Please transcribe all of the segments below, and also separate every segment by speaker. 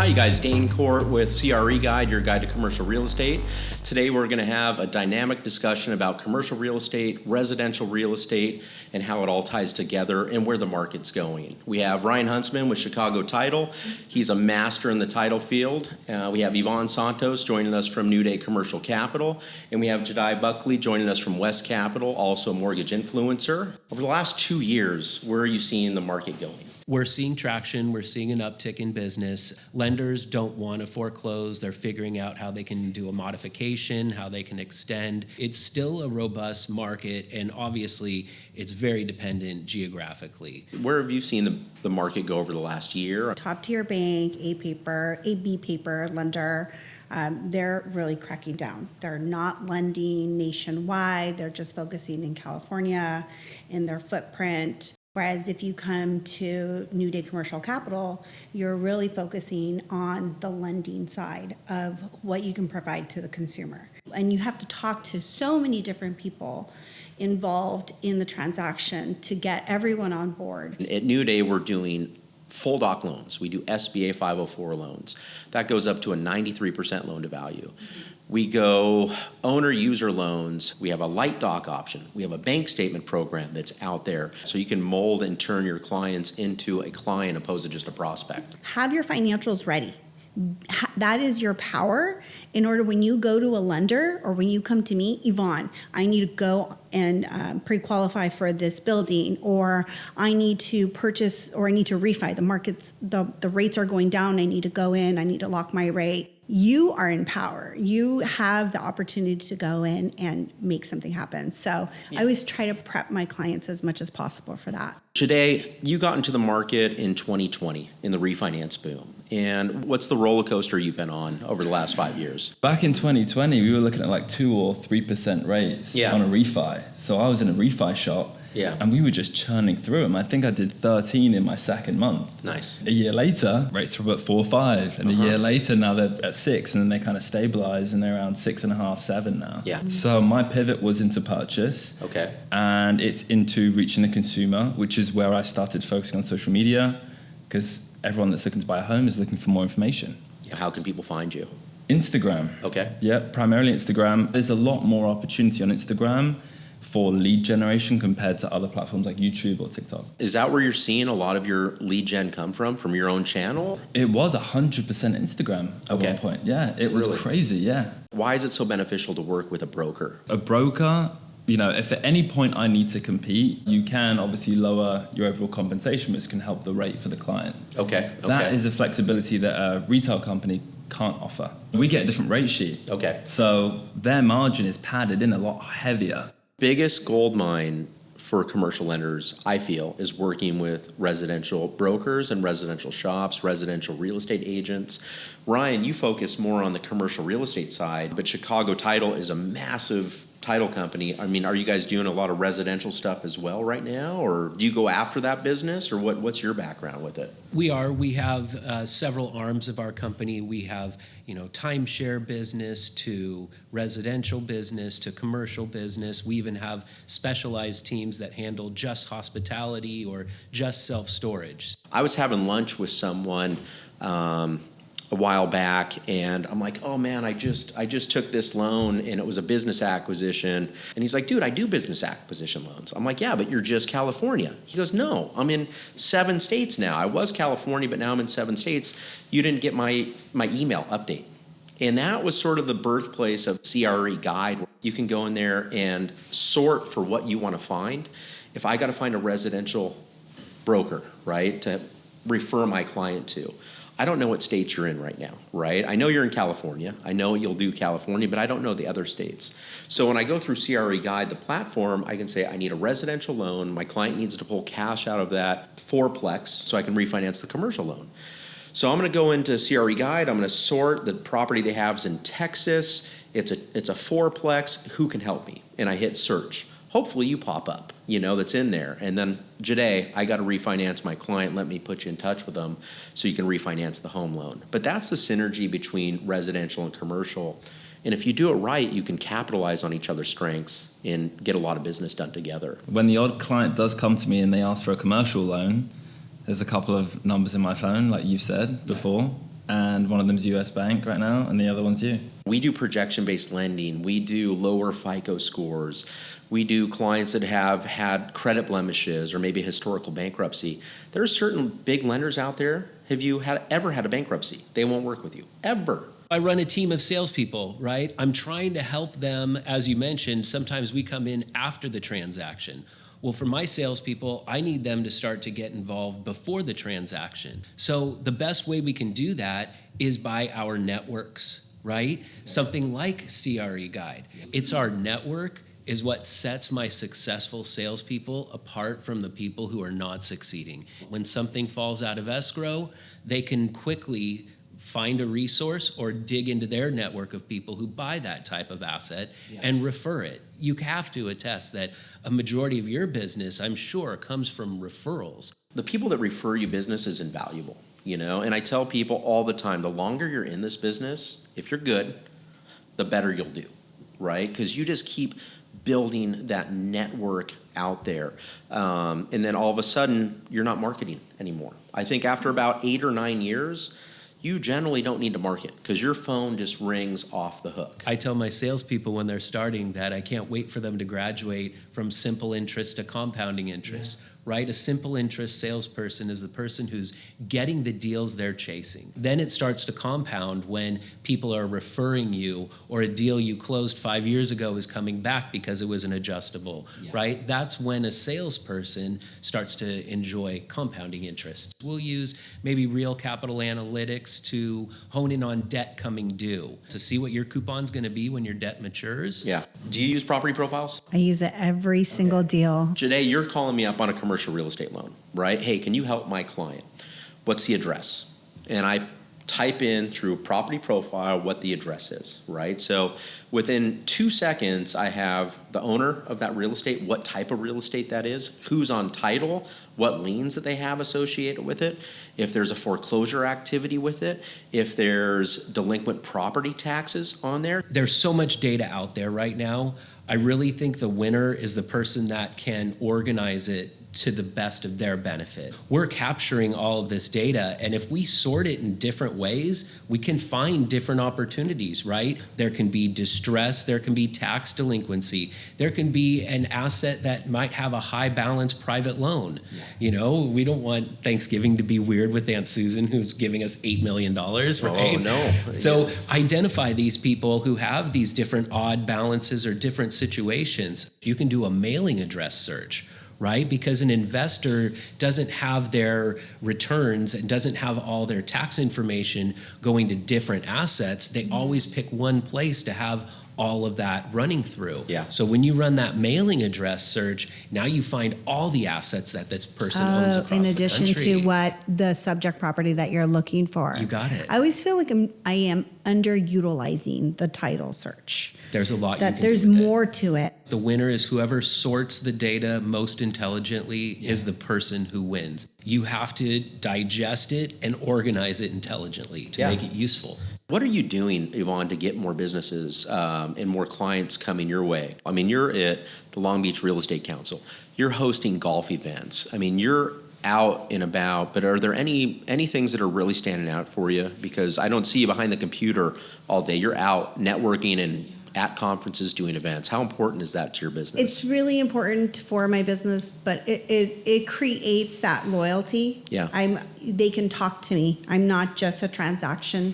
Speaker 1: Hi, you guys. Dain Court with CRE Guide, your guide to commercial real estate. Today we're going to have a dynamic discussion about commercial real estate, residential real estate, and how it all ties together and where the market's going. We have Ryan Huntsman with Chicago Title. He's a master in the title field. We have Yvonne Santos joining us from New Day Commercial Capital. And we have Jide Buckley joining us from West Capital, also a mortgage influencer. Over the last 2 years, where are you seeing the market going?
Speaker 2: We're seeing traction. We're seeing an uptick in business. Lenders don't want to foreclose. They're figuring out how they can do a modification, how they can extend. It's still a robust market, and obviously it's very dependent geographically.
Speaker 1: Where have you seen the market go over the last year?
Speaker 3: Top tier bank, A B paper lender, they're really cracking down. They're not lending nationwide. They're just focusing in California, in their footprint. Whereas if you come to New Day Commercial Capital, you're really focusing on the lending side of what you can provide to the consumer. And you have to talk to so many different people involved in the transaction to get everyone on board.
Speaker 1: At New Day, we're doing full doc loans. We do SBA 504 loans. That goes up to a 93% loan to value. We go owner-user loans. We have a light doc option. We have a bank statement program that's out there. So you can mold and turn your clients into a client opposed to just a prospect.
Speaker 3: Have your financials ready. That is your power in order when you go to a lender or when you come to me, Yvonne, I need to go and pre-qualify for this building, or I need to purchase, or I need to refi. The rates are going down. I need to go in. I need to lock my rate. You are in power. You have the opportunity to go in and make something happen. So I always try to prep my clients as much as possible for that.
Speaker 1: Jide, you got into the market in 2020 in the refinance boom. And what's the roller coaster you've been on over the last 5 years?
Speaker 4: Back in 2020, we were looking at like 2 or 3% rates on a refi. So I was in a refi shop. And we were just churning through them. I think I did 13 in my second month.
Speaker 1: Nice.
Speaker 4: A year later, rates were at 4 or 5. And a year later, now they're at 6. And then they kind of stabilize and they're around 6.5, 7 now.
Speaker 1: Yeah.
Speaker 4: So my pivot was into purchase.
Speaker 1: Okay.
Speaker 4: And it's into reaching the consumer, which is where I started focusing on social media, because everyone that's looking to buy a home is looking for more information.
Speaker 1: How can people find you?
Speaker 4: Instagram.
Speaker 1: Okay.
Speaker 4: Yeah, primarily Instagram. There's a lot more opportunity on Instagram for lead generation compared to other platforms like YouTube or TikTok.
Speaker 1: Is that where you're seeing a lot of your lead gen come from your own channel?
Speaker 4: It was 100% Instagram at one point. Yeah, it was crazy, yeah.
Speaker 1: Why is it so beneficial to work with a broker?
Speaker 4: A broker, if at any point I need to compete, you can obviously lower your overall compensation, which can help the rate for the client.
Speaker 1: Okay.
Speaker 4: That is a flexibility that a retail company can't offer. We get a different rate sheet.
Speaker 1: Okay.
Speaker 4: So their margin is padded in a lot heavier.
Speaker 1: Biggest gold mine for commercial lenders, I feel, is working with residential brokers and residential shops, residential real estate agents. Ryan, you focus more on the commercial real estate side, but Chicago Title is a massive title company. I mean, are you guys doing a lot of residential stuff as well right now, or do you go after that business, or what's your background with it?
Speaker 2: We are. We have several arms of our company. We have, timeshare business to residential business to commercial business. We even have specialized teams that handle just hospitality or just self-storage. I
Speaker 1: was having lunch with someone a while back, and I'm like, oh man, I just took this loan and it was a business acquisition. And he's like, dude, I do business acquisition loans. I'm like, yeah, but you're just California. He goes, no, I'm in 7 states now. I was California, but now I'm in 7 states. You didn't get my email update. And that was sort of the birthplace of CRE Guide. You can go in there and sort for what you want to find. If I got to find a residential broker, right, to refer my client to, I don't know what states you're in right now, right? I know you're in California. I know you'll do California, but I don't know the other states. So when I go through CRE Guide, the platform, I can say I need a residential loan. My client needs to pull cash out of that fourplex so I can refinance the commercial loan. So I'm going to go into CRE Guide. I'm going to sort the property they have is in Texas. It's a fourplex. Who can help me? And I hit search. Hopefully you pop up, that's in there. And then, Jide, I got to refinance my client. Let me put you in touch with them so you can refinance the home loan. But that's the synergy between residential and commercial. And if you do it right, you can capitalize on each other's strengths and get a lot of business done together.
Speaker 4: When the odd client does come to me and they ask for a commercial loan, there's a couple of numbers in my phone, like you said before. and one of them's US Bank right now, and the other one's you.
Speaker 1: We do projection-based lending. We do lower FICO scores. We do clients that have had credit blemishes or maybe historical bankruptcy. There are certain big lenders out there. Have you ever had a bankruptcy? They won't work with you, ever.
Speaker 2: I run a team of salespeople, right? I'm trying to help them, as you mentioned, sometimes we come in after the transaction. Well, for my salespeople, I need them to start to get involved before the transaction. So the best way we can do that is by our networks, right? Something like CRE Guide. It's our network is what sets my successful salespeople apart from the people who are not succeeding. When something falls out of escrow, they can quickly find a resource or dig into their network of people who buy that type of asset and refer it. You have to attest that a majority of your business, I'm sure, comes from referrals.
Speaker 1: The people that refer you business is invaluable, and I tell people all the time, the longer you're in this business, if you're good, the better you'll do, right? Because you just keep building that network out there. And then all of a sudden, you're not marketing anymore. I think after about 8 or 9 years, you generally don't need to market because your phone just rings off the hook.
Speaker 2: I tell my salespeople when they're starting that I can't wait for them to graduate from simple interest to compounding interest. Right? A simple interest salesperson is the person who's getting the deals they're chasing. Then it starts to compound when people are referring you or a deal you closed 5 years ago is coming back because it was an adjustable, right? That's when a salesperson starts to enjoy compounding interest. We'll use maybe real capital analytics to hone in on debt coming due, to see what your coupon's gonna be when your debt matures.
Speaker 1: Yeah. Do you use property profiles?
Speaker 3: I use it every single deal.
Speaker 1: Jide, you're calling me up on a commercial real estate loan, right? Hey, can you help my client? What's the address? And I type in through property profile what the address is, right? So within 2 seconds, I have the owner of that real estate, what type of real estate that is, who's on title, what liens that they have associated with it, if there's a foreclosure activity with it, if there's delinquent property taxes on there.
Speaker 2: There's so much data out there right now. I really think the winner is the person that can organize it to the best of their benefit. We're capturing all of this data, and if we sort it in different ways, we can find different opportunities, right? There can be distress, there can be tax delinquency, there can be an asset that might have a high balance private loan. We don't want Thanksgiving to be weird with Aunt Susan who's giving us $8 million, right?
Speaker 1: Oh, no.
Speaker 2: So identify these people who have these different odd balances or different situations. You can do a mailing address search, right? Because an investor doesn't have their returns and doesn't have all their tax information going to different assets. They always pick one place to have all of that running through.
Speaker 1: Yeah.
Speaker 2: So when you run that mailing address search, now you find all the assets that this person owns across the country.
Speaker 3: In addition to what the subject property that you're looking for.
Speaker 2: You got it.
Speaker 3: I always feel like I am underutilizing the title search.
Speaker 2: There's a lot
Speaker 3: that there's more to it.
Speaker 2: The winner is whoever sorts the data most intelligently is the person who wins. You have to digest it and organize it intelligently to make it useful.
Speaker 1: What are you doing, Yvonne, to get more businesses and more clients coming your way? I mean, you're at the Long Beach Real Estate Council. You're hosting golf events. I mean, you're out and about, but are there any things that are really standing out for you? Because I don't see you behind the computer all day. You're out networking and at conferences doing events. How important is that to your business?
Speaker 3: It's really important for my business, but it creates that loyalty.
Speaker 1: Yeah.
Speaker 3: They can talk to me. I'm not just a transaction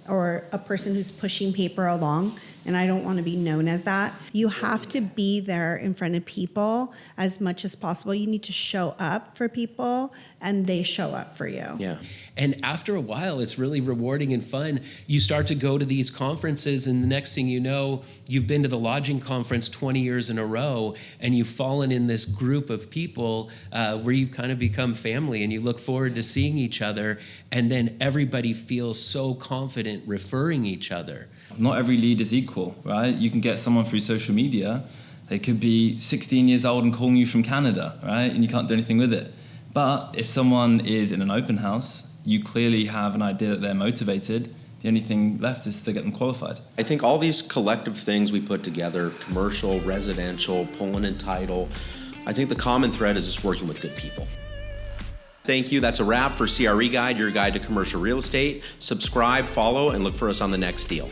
Speaker 3: or a person who's pushing paper along, and I don't want to be known as that. You have to be there in front of people as much as possible. You need to show up for people, and they show up for you.
Speaker 1: Yeah.
Speaker 2: And after a while, it's really rewarding and fun. You start to go to these conferences, and the next thing you know, you've been to the lodging conference 20 years in a row, and you've fallen in this group of people where you kind of become family, and you look forward to seeing each other, and then everybody feels so confident referring each other.
Speaker 4: Not every lead is equal, right? You can get someone through social media. They could be 16 years old and calling you from Canada, right? And you can't do anything with it. But if someone is in an open house, you clearly have an idea that they're motivated. The only thing left is to get them qualified.
Speaker 1: I think all these collective things we put together, commercial, residential, pulling and title, I think the common thread is just working with good people. Thank you. That's a wrap for CRE Guide, your guide to commercial real estate. Subscribe, follow, and look for us on the next deal.